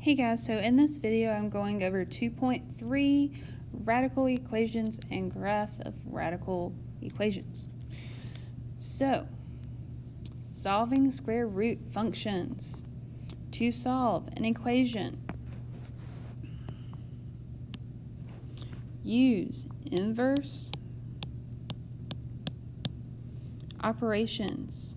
Hey guys, so in this video I'm going over 2.3 radical equations and graphs of radical equations. So, solving square root functions. To solve an equation, use inverse operations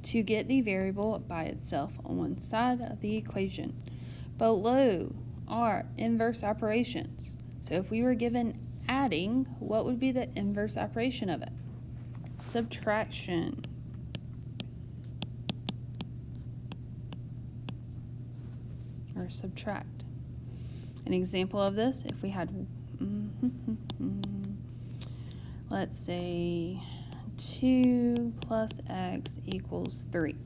to get the variable by itself on one side of the equation. Below are inverse operations. So if we were given adding, what would be the inverse operation of it? Subtraction. Or subtract. An example of this, if we had, let's say 2 plus x equals 3.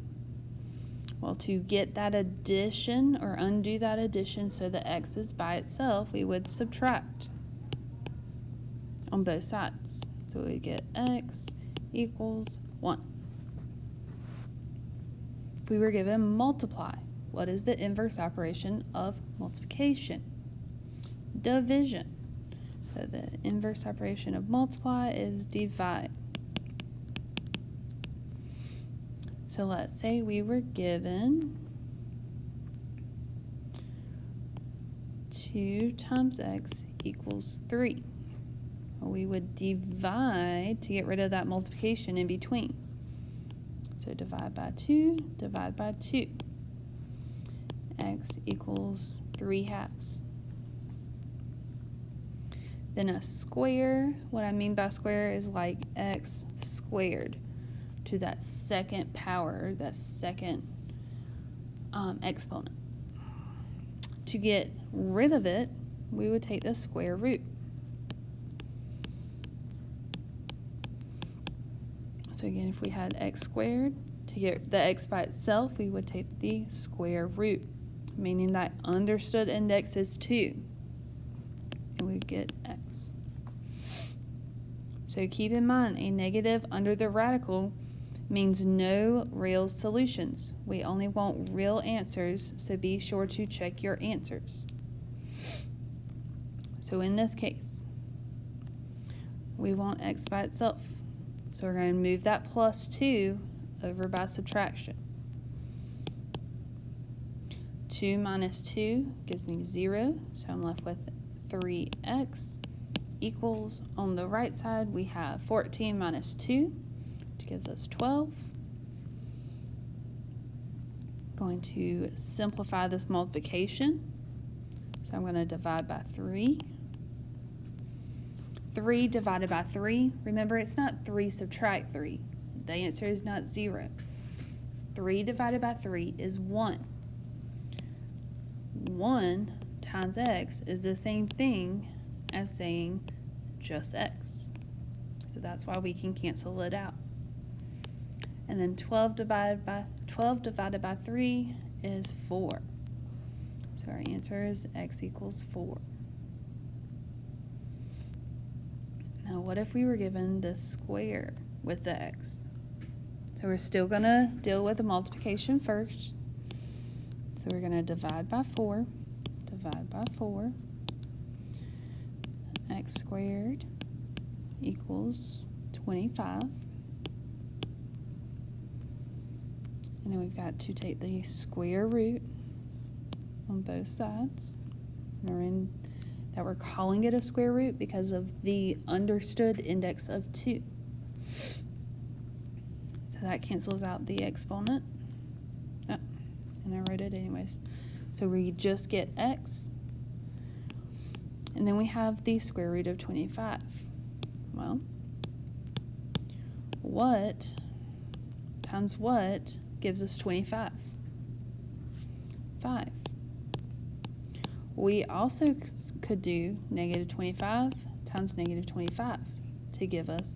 Well, to get that addition or undo that addition so the x is by itself, we would subtract on both sides. So we get x equals 1. If we were given multiply, what is the inverse operation of multiplication? Division. So the inverse operation of multiply is divide. So let's say we were given 2 times x equals 3. Well, we would divide to get rid of that multiplication in between. So divide by 2, divide by 2. X equals 3/2. Then a square, what I mean by square is like x squared to that second power, that second exponent. To get rid of it, we would take the square root. So again, if we had x squared, to get the x by itself, we would take the square root, meaning that understood index is 2, and we get x. So keep in mind, a negative under the radical means no real solutions. We only want real answers, so be sure to check your answers. So in this case, we want x by itself. So we're going to move that plus 2 over by subtraction. 2 minus 2 gives me 0, so I'm left with 3x equals, on the right side we have 14 minus 2, which gives us 12. Going to simplify this multiplication, so I'm going to divide by 3. 3 divided by 3, remember it's not 3 subtract 3. The answer is not 0. 3 divided by 3 is 1. 1 times x is the same thing as saying just x. So that's why we can cancel it out. And then 12 divided by 3 is 4. So our answer is x equals 4. Now what if we were given the square with the x? So we're still going to deal with the multiplication first. So we're going to divide by 4, divide by 4. X squared equals 25. And then we've got to take the square root on both sides. Remember that we're calling it a square root because of the understood index of 2. So that cancels out the exponent. Oh, and I wrote it anyways. So we just get x. And then we have the square root of 25. Well, what times what gives us 25? 5. We also could do negative 25 times negative 25 to give us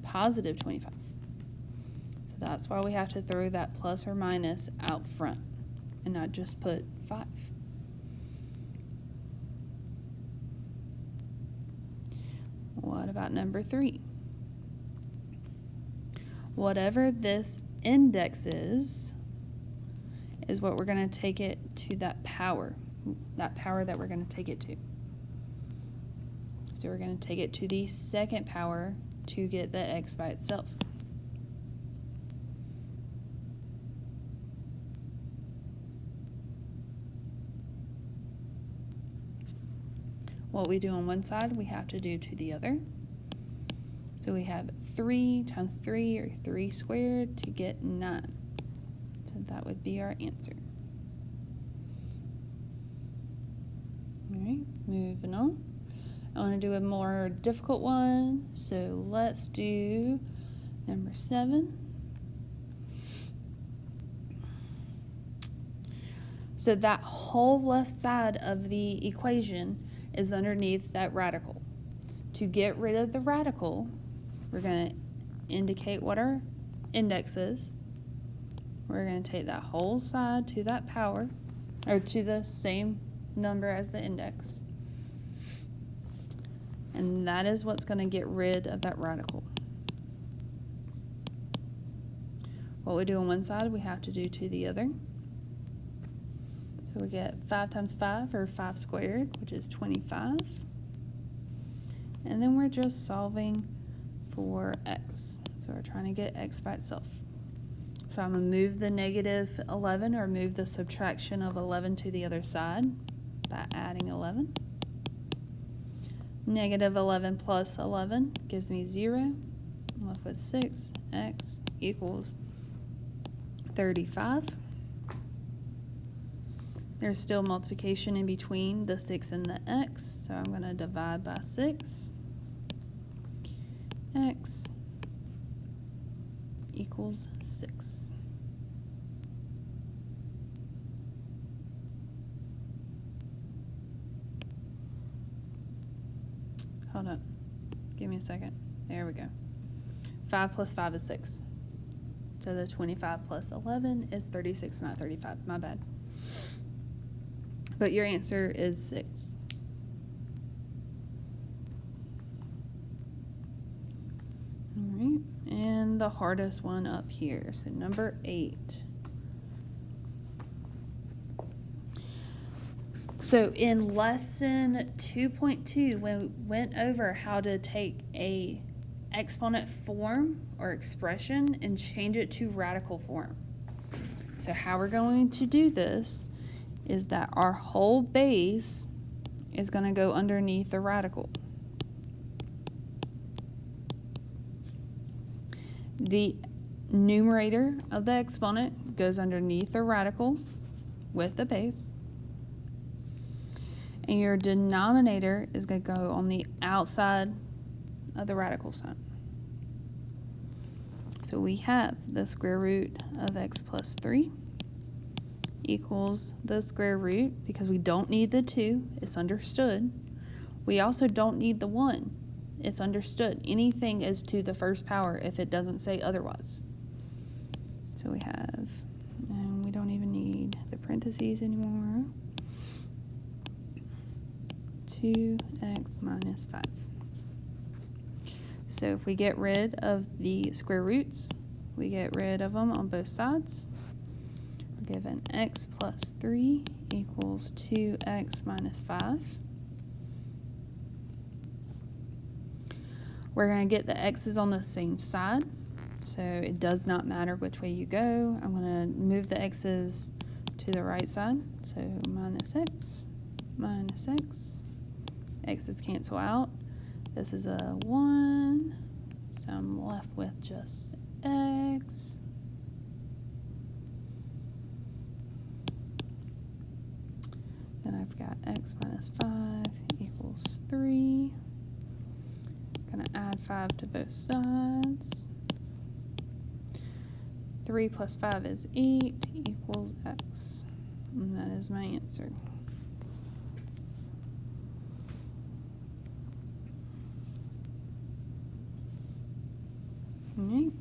positive 25. So that's why we have to throw that plus or minus out front and not just put 5. What about number 3? Whatever this index is what we're going to take it to that power that we're going to take it to. So we're going to take it to the second power to get the x by itself. What we do on one side, we have to do to the other. So we have 3 times 3, or 3 squared, to get 9. So that would be our answer. All right, moving on. I want to do a more difficult one, so let's do number 7. So that whole left side of the equation is underneath that radical. To get rid of the radical, we're going to indicate what our index is. We're going to take that whole side to that power, or to the same number as the index. And that is what's going to get rid of that radical. What we do on one side, we have to do to the other. So we get 5 times 5, or 5 squared, which is 25. And then we're just solving for x. So we're trying to get x by itself. So I'm going to move the negative 11, or move the subtraction of 11 to the other side by adding 11. Negative 11 plus 11 gives me 0. I'm left with 6. X equals 35. There's still multiplication in between the 6 and the x, so I'm going to divide by 6. X equals 6. Hold up. Give me a second. There we go. 5 plus 5 is 6. So the 25 plus 11 is 36, not 35. My bad. But your answer is 6. All right. And the hardest one up here. So number 8. So in lesson 2.2, when we went over how to take a exponent form or expression and change it to radical form. So how we're going to do this is that our whole base is going to go underneath the radical. The numerator of the exponent goes underneath the radical with the base. And your denominator is going to go on the outside of the radical sign. So we have the square root of x plus 3 equals the square root, because we don't need the 2, it's understood. We also don't need the 1, it's understood. Anything is to the first power if it doesn't say otherwise. So we have, and we don't even need the parentheses anymore, 2x minus 5. So if we get rid of the square roots, we get rid of them on both sides. We're given x plus 3 equals 2x minus 5. We're going to get the x's on the same side, so it does not matter which way you go. I'm going to move the x's to the right side, so minus x, x's cancel out. This is a 1, so I'm left with just x. Then I've got x minus 5 equals 3. Going to add 5 to both sides. 3 plus 5 is 8 equals x. And that is my answer. Alright,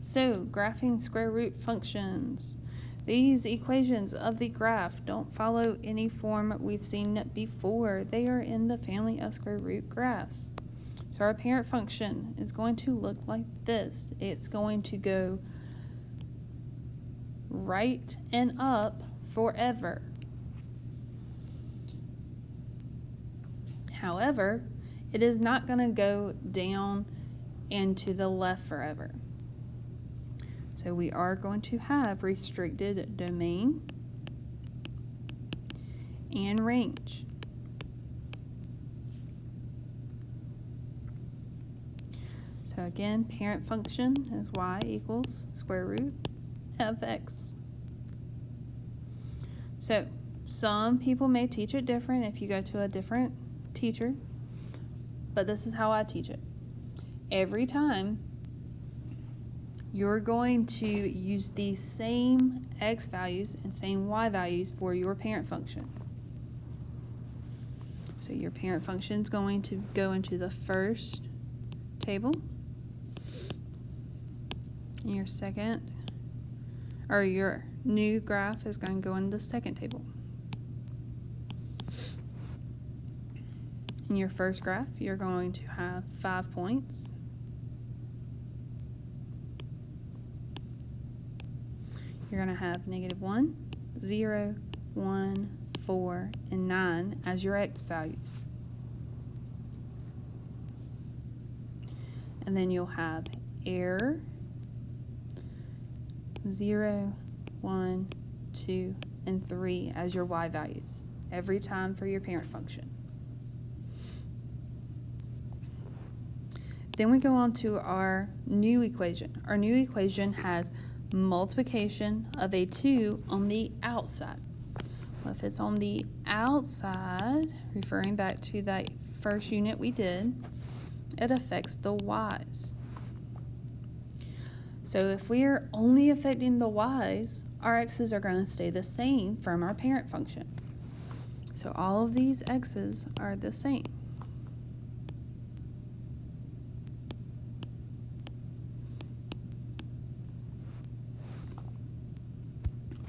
so graphing square root functions. These equations of the graph don't follow any form we've seen before. They are in the family of square root graphs. So our parent function is going to look like this. It's going to go right and up forever. However, it is not going to go down and to the left forever. So we are going to have restricted domain and range. So again, parent function is y equals square root of x. So some people may teach it different if you go to a different teacher, but this is how I teach it. Every time you're going to use the same x values and same y values for your parent function. So your parent function is going to go into the first table. Your second, or your new graph is going to go in the second table. In your first graph, you're going to have 5 points. You're going to have -1, 0, 1, 4, and 9 as your x values. And then you'll have error, 0, 1, 2, and 3 as your y values every time for your parent function. Then we go on to our new equation. Our new equation has multiplication of a 2 on the outside. Well, if it's on the outside, referring back to that first unit we did, it affects the y's. So if we are only affecting the y's, our x's are going to stay the same from our parent function. So all of these x's are the same.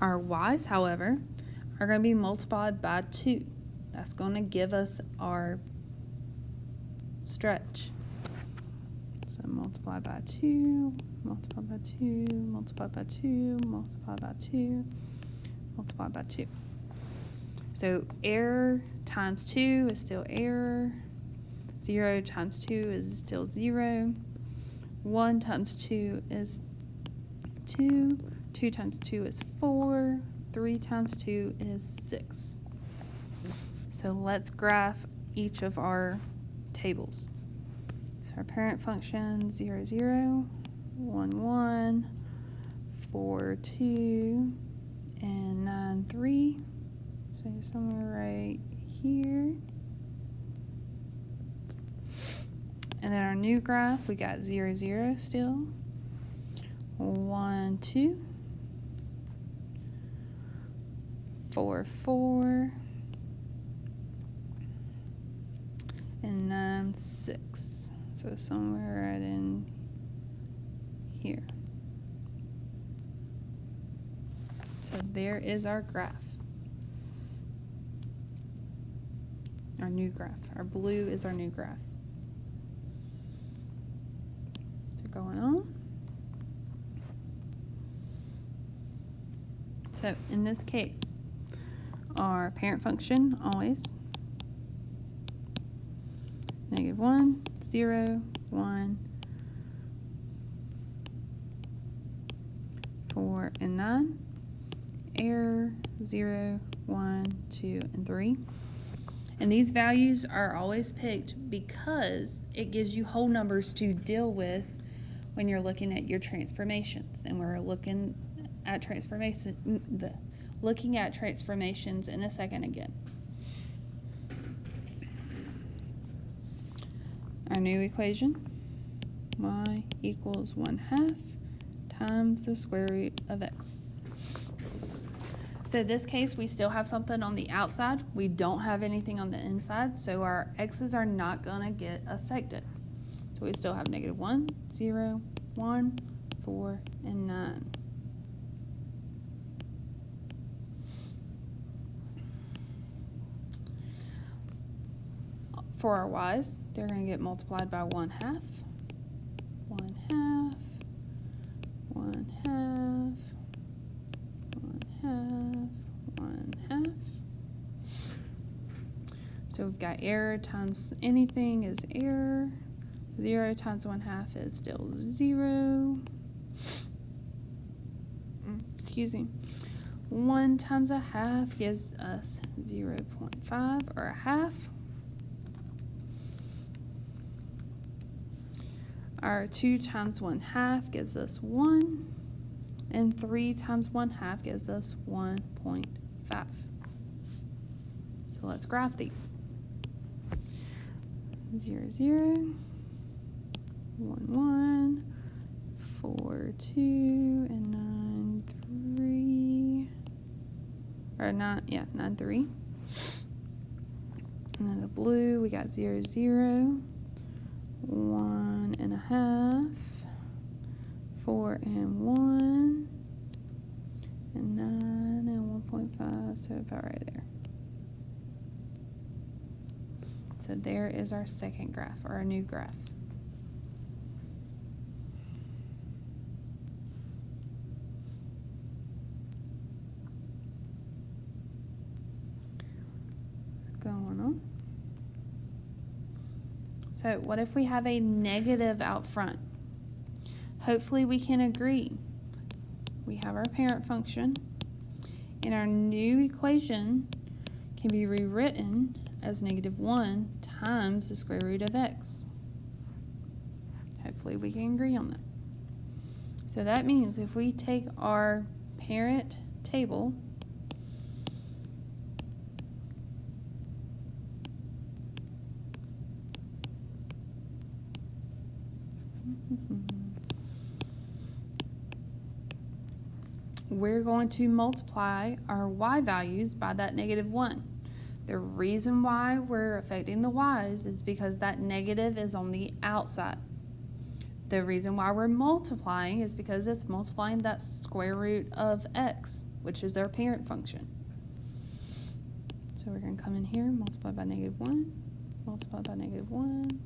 Our y's, however, are going to be multiplied by 2. That's going to give us our stretch. So multiply by 2, multiply by 2, multiply by 2, multiply by 2, multiply by 2. So error times 2 is still error. 0 times 2 is still 0. 1 times 2 is 2. 2 times 2 is 4. 3 times 2 is 6. So let's graph each of our tables. So our parent function 0, 0, 1, 1, 4, 2, and 9, 3. So somewhere right here. And then our new graph, we got 0, 0 still. 1, 2. 4, 4. And 9, 6. So somewhere right in here. So there is our graph. Our new graph. Our blue is our new graph. So going on. So in this case, our parent function always -1, 0, 1, 4, and 9. Error 0, 1, 2, and 3. And these values are always picked because it gives you whole numbers to deal with when you're looking at your transformations. And we're looking at transformations in a second again. Our new equation, y equals 1/2 times the square root of x. So in this case, we still have something on the outside. We don't have anything on the inside, so our x's are not going to get affected. So we still have -1, 0, 1, 4, and 9. For our y's, they're going to get multiplied by 1/2, 1/2, 1/2, 1/2, 1/2. So we've got error times anything is error. 0 times 1/2 is still 0. Excuse me. 1 times 1/2 gives us 0.5 or 1/2. Our 2 times 1/2 gives us 1. And 3 times 1/2 gives us 1.5. So let's graph these. 0, 0, 1, 1, 4, 2, and 9, 3. Or 9, 9, 3. And then the blue, we got 0, 0, 1.5, 4 and 1, and 9 and 1.5, so about right there. So there is our second graph, or our new graph. Going on. So what if we have a negative out front? Hopefully we can agree. We have our parent function, and our new equation can be rewritten as -1 times the square root of x. Hopefully we can agree on that. So that means if we take our parent table we're going to multiply our y values by that -1. The reason why we're affecting the y's is because that negative is on the outside. The reason why we're multiplying is because it's multiplying that square root of x, which is our parent function. So we're going to come in here, multiply by -1, multiply by -1,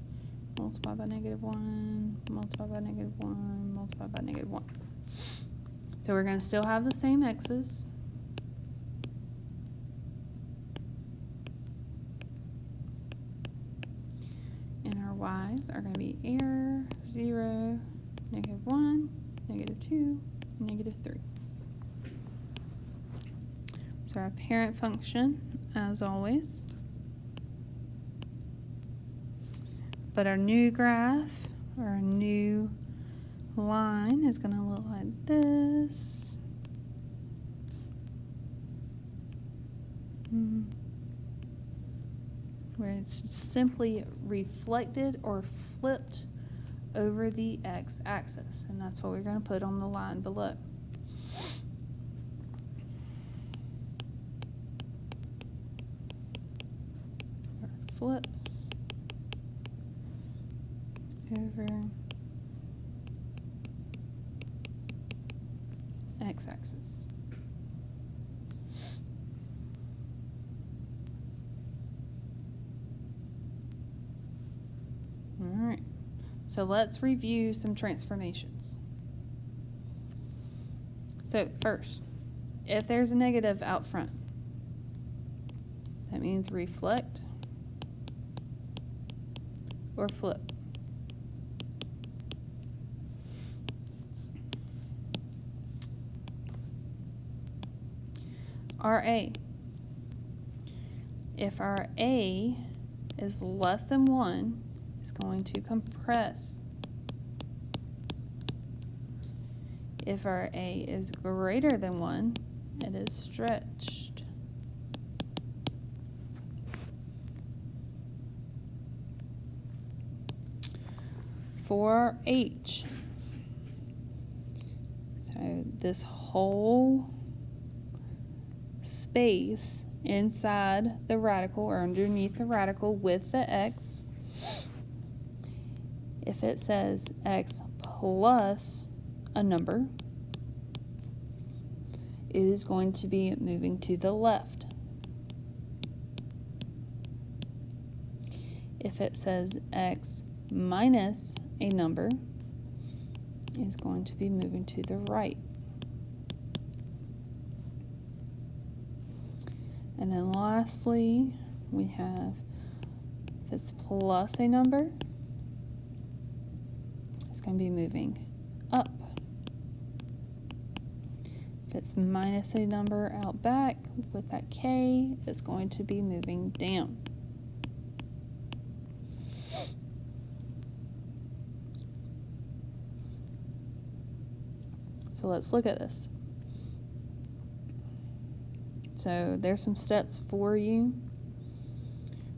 multiply by -1, multiply by -1, multiply by -1. So we're going to still have the same x's. And our y's are going to be error, 0, -1, -2, -3. So our parent function, as always. But our new graph, or our new line, is going to look like this. Where it's simply reflected or flipped over the x-axis, and that's what we're going to put on the line below. Or flips over x-axis. All right, so let's review some transformations. So first, if there's a negative out front, that means reflect or flip. RA. If our A is less than 1, it's going to compress. If our A is greater than 1, it is stretched. For H, so this whole space inside the radical or underneath the radical with the x, if it says x plus a number, it is going to be moving to the left. if it says x minus a number, is going to be moving to the right. And then lastly, we have if it's plus a number, it's going to be moving up. If it's minus a number out back with that k, it's going to be moving down. So let's look at this. So there's some steps for you,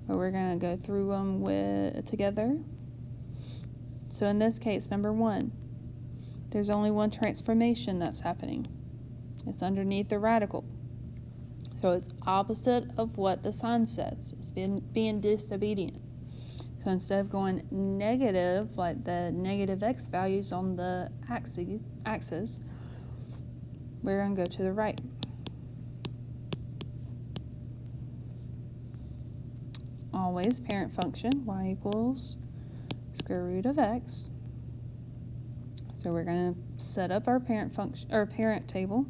but we're going to go through them together. So in this case, number 1, there's only one transformation that's happening. It's underneath the radical. So it's opposite of what the sign says. It's being disobedient. So instead of going negative, like the negative x values on the axis, we're going to go to the right. Always parent function, y equals square root of x. So we're going to set up our parent function or parent table.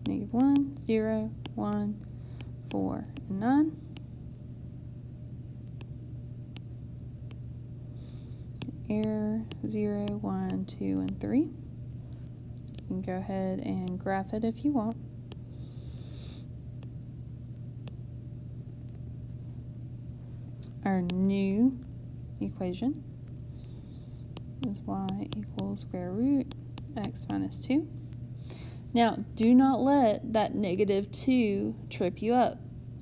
-1, 0, 1, 4, and 9. Error 0, 1, 2, and 3. You can go ahead and graph it if you want. Our new equation is y equals square root x minus 2. Now, do not let that -2 trip you up.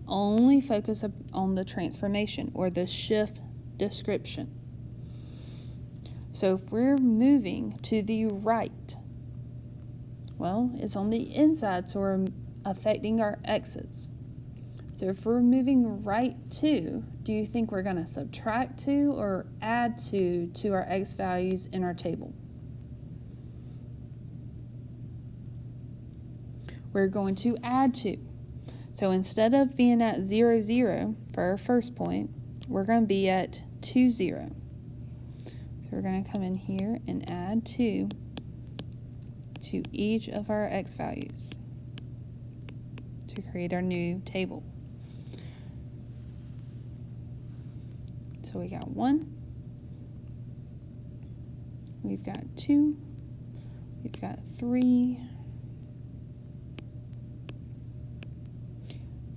Only focus on the transformation or the shift description. So if we're moving to the right, well, it's on the inside, so we're affecting our x's. So if we're moving right 2, do you think we're going to subtract 2 or add 2 to our x values in our table? We're going to add 2. So instead of being at 0, 0 for our first point, we're going to be at 2, 0. So we're going to come in here and add 2 to each of our x values to create our new table. So we got 1, we've got 2, we've got 3,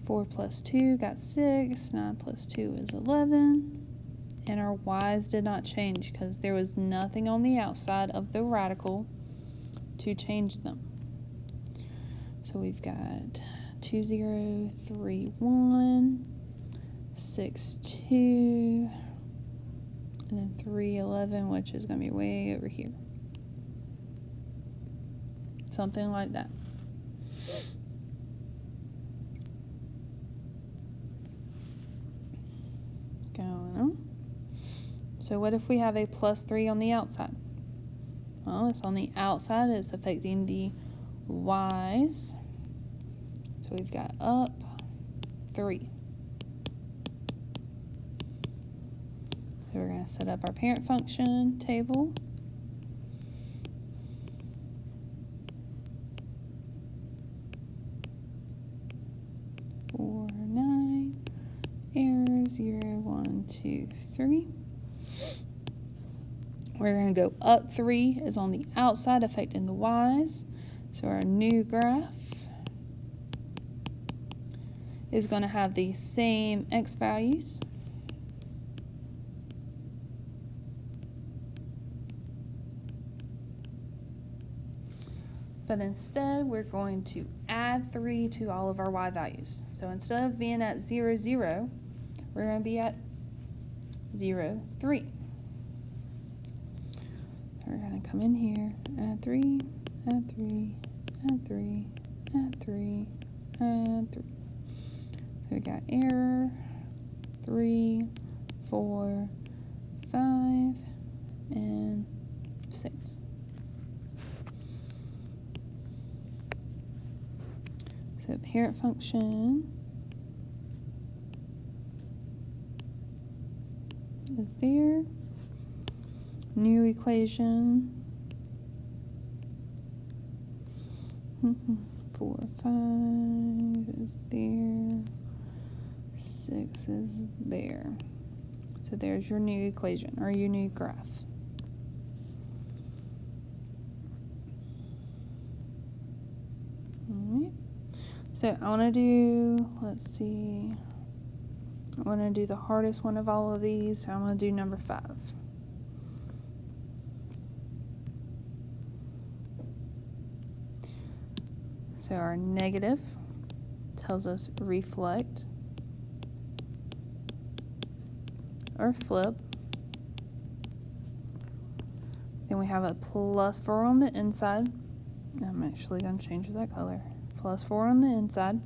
4 plus 2 got 6, 9 plus 2 is 11, and our y's did not change because there was nothing on the outside of the radical to change them. So we've got 2, 0, 3, 1, 6, 2, and then 3, 11, which is going to be way over here. Something like that. Going on. So what if we have a plus 3 on the outside? Well, it's on the outside. It's affecting the y's. So we've got up 3. So we're going to set up our parent function table. Four, 9, error 0, 1, 2, 3. We're going to go up 3 is on the outside affecting the y's. So our new graph is going to have the same x values. But instead, we're going to add 3 to all of our y values. So instead of being at 0, 0, we're going to be at 0, 3. So we're going to come in here, add 3, add 3, add 3, add 3, add 3. So we got error 3, 4, 5, and 6. So parent function is there. New equation. 4, 5 is there. 6 is there. So there's your new equation or your new graph. Alright. So I want to do, let's see, I want to do the hardest one of all of these, so I'm going to do number 5. So our negative tells us reflect or flip. Then we have a +4 on the inside. I'm actually going to change that color. +4 on the inside.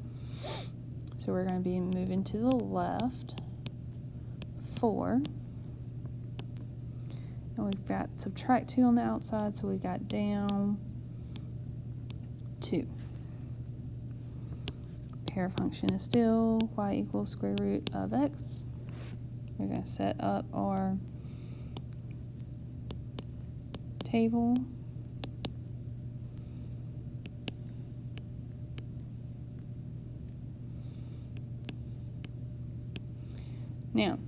So we're going to be moving to the left 4. And we've got subtract 2 on the outside, so we got down 2. Pair function is still y equals square root of x. We're going to set up our table. Now,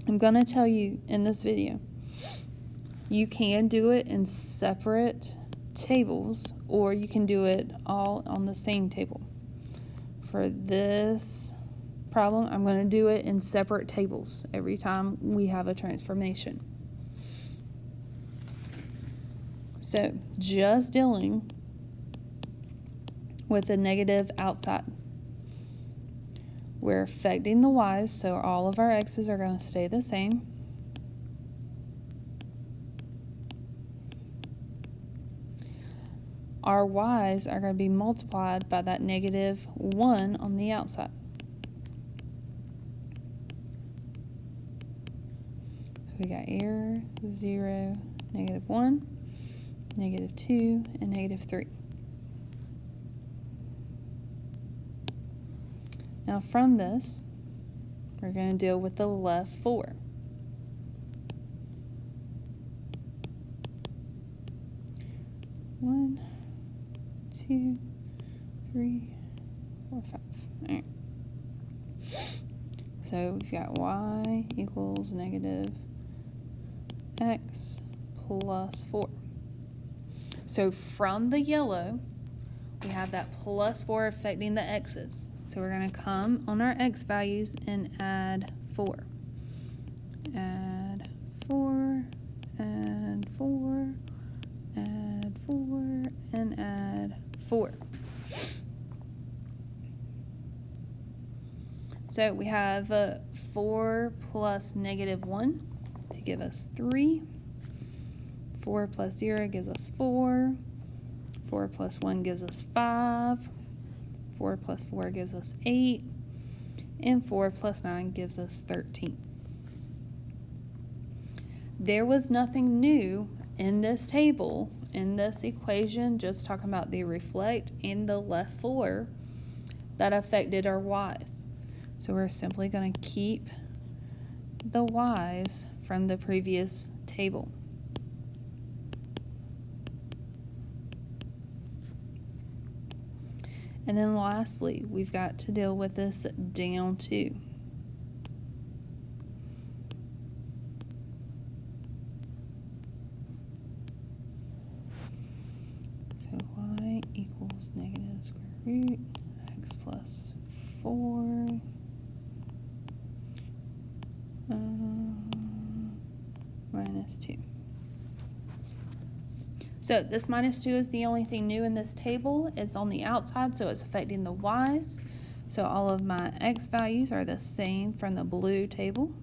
I'm going to tell you in this video, you can do it in separate tables, or you can do it all on the same table. For this problem, I'm going to do it in separate tables every time we have a transformation. So, just dealing with the negative outside. We're affecting the y's, so all of our x's are going to stay the same. Our y's are going to be multiplied by that -1 on the outside. So we got error, 0, -1, -2, and -3. Now from this, we're going to deal with the left 4. One, 2, 3, 4, 5. All right. So we've got y equals -x plus 4. So from the yellow, we have that +4 affecting the x's. So we're going to come on our x values and add 4. Add 4, add 4, add 4, and add 4. So we have 4 plus -1 to give us 3. 4 plus 0 gives us 4. 4 plus 1 gives us 5. 4 plus 4 gives us 8. And 4 plus 9 gives us 13. There was nothing new in this table, in this equation, just talking about the reflect and the left 4 that affected our y's. So we're simply going to keep the y's from the previous table. And then lastly, we've got to deal with this down 2. So y equals negative square root x plus 4 minus 2. So this -2 is the only thing new in this table. It's on the outside, so it's affecting the y's. So all of my x values are the same from the blue table.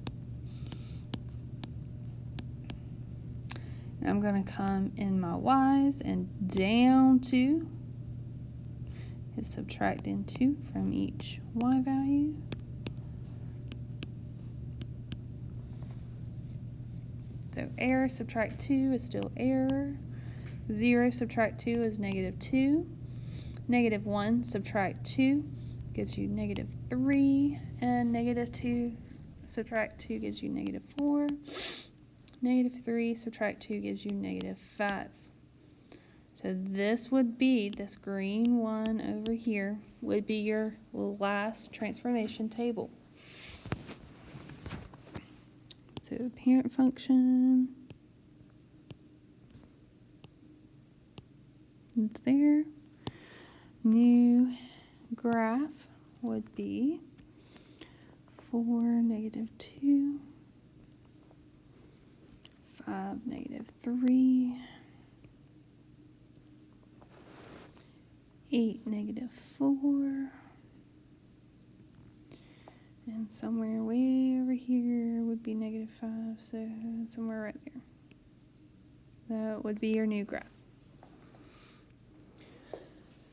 And I'm going to come in my y's, and down 2 is subtracting 2 from each y value. So error subtract 2 is still error. 0 subtract 2 is -2. -1 subtract 2 gives you -3, and -2 subtract 2 gives you -4. -3 subtract 2 gives you -5. So this would be, this green one over here, would be your last transformation table. So parent function, it's there. New graph would be 4, -2, 5, -3, 8, -4, and somewhere way over here would be -5, so somewhere right there. That would be your new graph.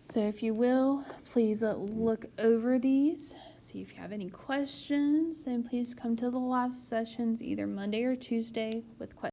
So if you will, please look over these, see if you have any questions, and please come to the live sessions either Monday or Tuesday with questions.